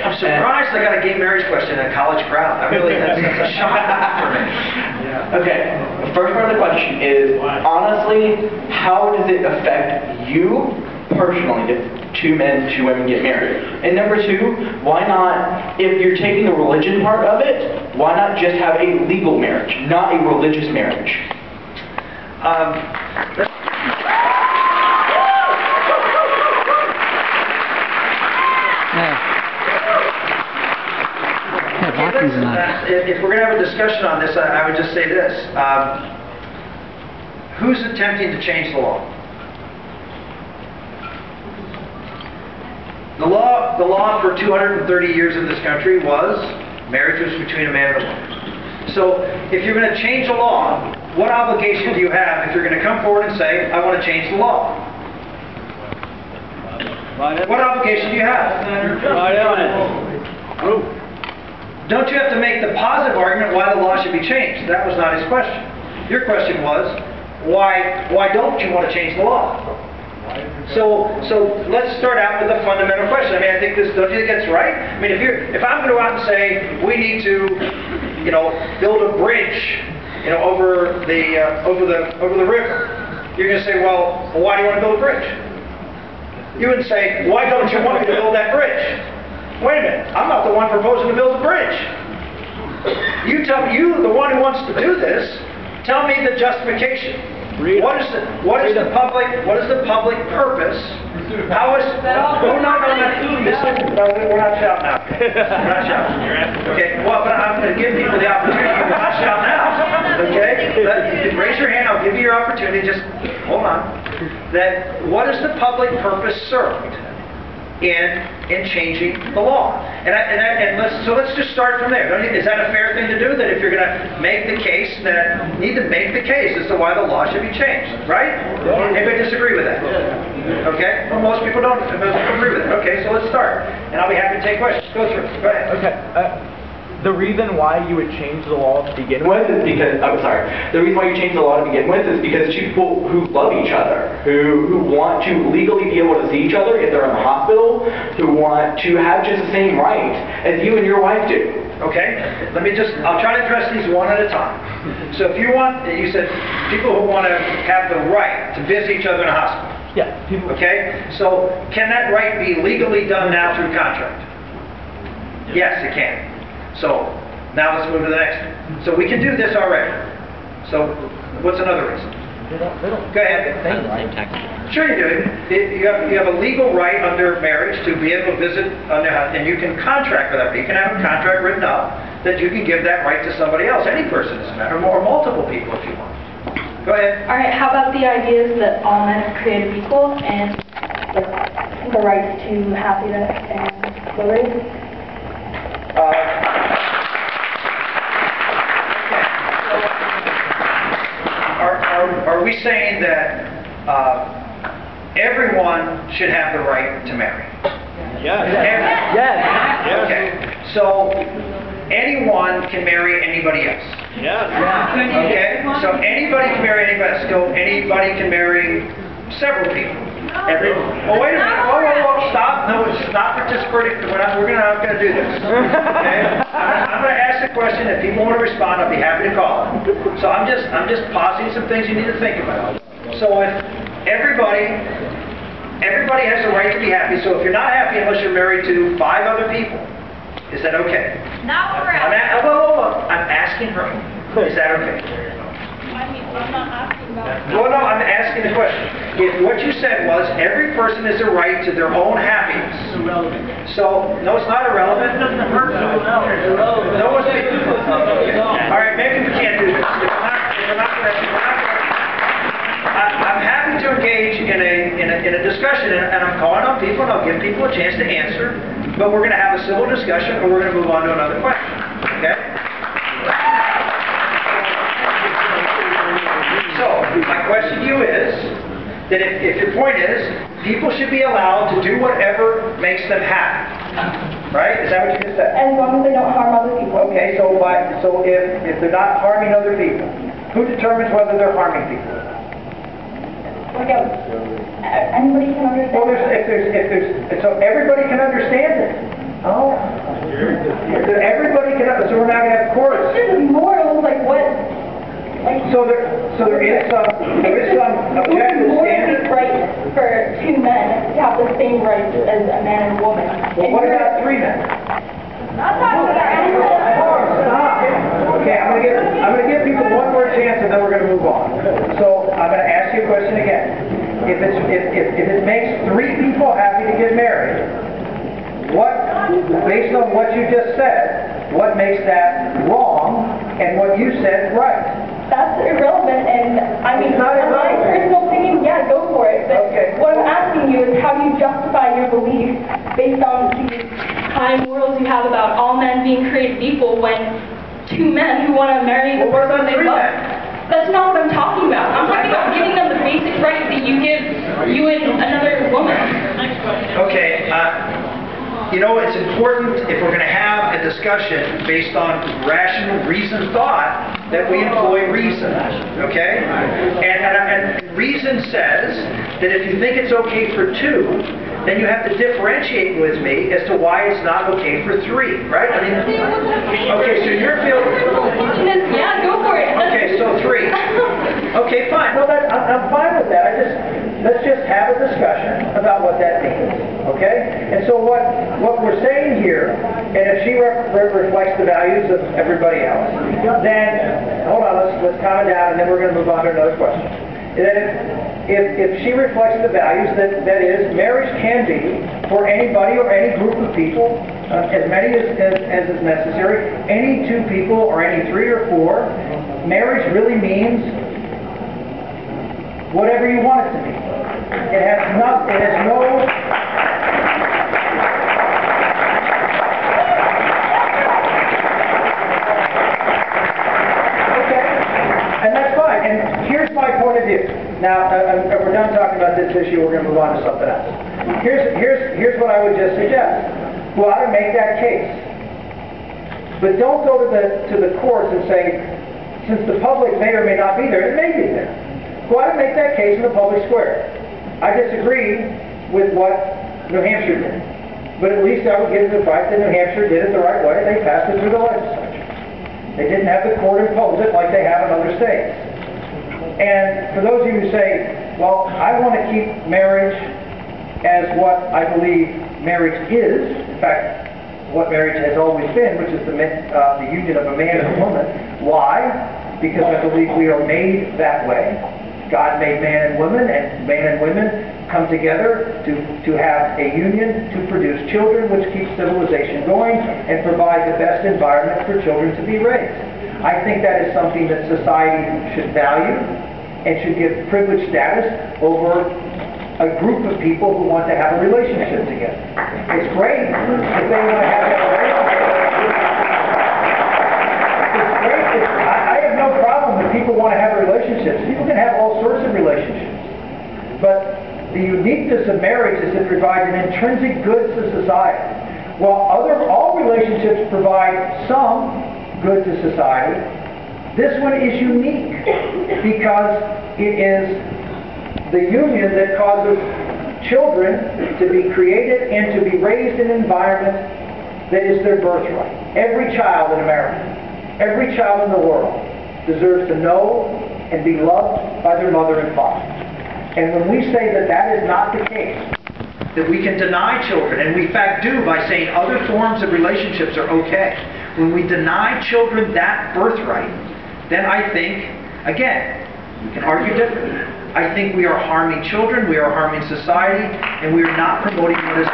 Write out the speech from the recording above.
I'm surprised I got a gay marriage question in a college crowd. That's a shock for me. Okay, the first part of the question is, honestly, how does it affect you personally if two men, two women get married? And number two, why not, if you're taking the religion part of it, why not just have a legal marriage, not a religious marriage? If we're going to have a discussion on this, I would just say this. Who's attempting to change the law? The law for 230 years in this country was marriage was between a man and a woman. So if you're going to change the law, what obligation do you have if you're going to come forward and say, I want to change the law? What obligation do you have? Don't you have to make the positive argument why the law should be changed? That was not his question. Your question was, why don't you want to change the law? So let's start out with a fundamental question. I mean, I think this, don't you think that's right? I mean, if I'm going to go out and say we need to, build a bridge, over the river, you're going to say, well, why do you want to build a bridge? You wouldn't say, why don't you want me to build that bridge? Wait a minute, I'm not the one proposing to build the bridge. You tell me, you, the one who wants to do this, tell me the justification. What is the public purpose? How is we're not shouting now. We're not shouting. Okay. Well, but I'm going to give people the opportunity. We're not shouting now. Okay. Raise your hand. I'll give you your opportunity. Just hold on. What is the public purpose served in changing the law? So let's just start from there. Is that a fair thing to do? That if you're going to make the case, that you need to make the case as to why the law should be changed, right? Anybody disagree with that? Okay. Well, most people don't agree with it. Okay, so let's start, and I'll be happy to take questions. Go through. Go ahead. Okay. The reason why you would change the law to begin with is because, the reason why you change the law to begin with is because people who love each other, who want to legally be able to see each other if they're in the hospital, who want to have just the same rights as you and your wife do. Okay, I'll try to address these one at a time. So if you said people who want to have the right to visit each other in a hospital. Yeah. Okay, so can that right be legally done now through contract? Yes, it can. So now let's move to the next one. So we can do this already. So what's another reason? Go ahead. Sure you do. You have a legal right under marriage to be able to visit, and you can contract with that. You can have a contract written up that you can give that right to somebody else, any person, doesn't matter, or multiple people if you want. Go ahead. All right. How about the ideas that all men are created equal and the rights to happiness and liberty? Are we saying that everyone should have the right to marry? Yes. Yes. Okay. So anyone can marry anybody else? Yes. Okay. So anybody can marry anybody else. So anybody can marry several people. Oh, wait a minute. Whoa. Stop. No, it's not participating. We're not going to do this. Okay? I'm going to ask a question. If people want to respond, I'll be happy to call them. So I'm just positing some things you need to think about. So if everybody has the right to be happy. So if you're not happy unless you're married to 5 other people, is that okay? Not correct. I'm asking her. Is that okay? I'm not asking about... Well, no, I'm asking the question. If what you said was every person has a right to their own happiness. So, no, it's not irrelevant. No one's being... All right, maybe we can't do this. I'm happy to engage in a discussion, and I'm calling on people, and I'll give people a chance to answer, but we're going to have a civil discussion, or we're going to move on to another question. Okay? So, my question to you is, that if your point is, people should be allowed to do whatever makes them happy. Right? Is that what you just said? As long as they don't harm other people. Okay, so if they're not harming other people, who determines whether they're harming people? Anybody can understand. Well, so everybody can understand it. Oh. there is some objective standard. Right for two men to have the same rights as a man and a woman. Well, what about three men? Not talking about Stop. Okay, I'm gonna give people one more chance and then we're gonna move on. So I'm gonna ask you a question again. If it makes three people happy to get married, based on what you just said, what makes that wrong and what you said right? That's irrelevant, and I mean, It's not in my irrelevant. personal opinion, yeah, go for it. But Okay. what I'm asking you is how do you justify your beliefs based on the high morals you have about all men being created equal when two men who want to marry the Well, what about person they three love? men? That's not what I'm talking about. I'm talking about giving them the basic rights that you give you and another woman. Okay, you know, it's important if we're going to have a discussion based on rational, reasoned thought that we employ reason, okay? And reason says that if you think it's okay for two, then you have to differentiate with me as to why it's not okay for three, right? I mean, okay, so you're feeling... Yeah, go for it. Okay, so three. Okay, fine. Well, I'm fine with that. Let's just have a discussion about what that means, okay? And so what we're saying here, and if she reflects the values of everybody else, then, hold on, let's calm it down, and then we're going to move on to another question. Then if she reflects the values, that is, marriage can be for anybody or any group of people, as many as is necessary, any two people or any three or four. Marriage really means whatever you want it to be. It has no... And that's fine. And here's my point of view. Now, if we're done talking about this issue, we're going to move on to something else. Here's what I would just suggest. Go out and make that case. But don't go to the courts and say, since the public may or may not be there, it may be there. Go out and make that case in the public square. I disagree with what New Hampshire did. But at least I would give them the fact that New Hampshire did it the right way. They passed it through the legislature. They didn't have the court impose it like they have in other states. And for those of you who say, well, I want to keep marriage as what I believe marriage is, in fact, what marriage has always been, which is the union of a man and a woman. Why? Because I believe we are made that way. God made man and woman, and man and women come together to have a union to produce children, which keeps civilization going and provide the best environment for children to be raised. I think that is something that society should value and should give privileged status over a group of people who want to have a relationship together. It's great if they want to have that relationship. It's great. I have no problem if people want to have relationships. People can have all sorts of relationships. But the uniqueness of marriage is it provides an intrinsic good to society. While all relationships provide some good to society, this one is unique because it is the union that causes children to be created and to be raised in an environment that is their birthright. Every child in America, every child in the world deserves to know and be loved by their mother and father. And when we say that that is not the case, that we can deny children, and we in fact do by saying other forms of relationships are okay, when we deny children that birthright, then I think, again, we can argue differently. I think we are harming children, we are harming society, and we are not promoting what is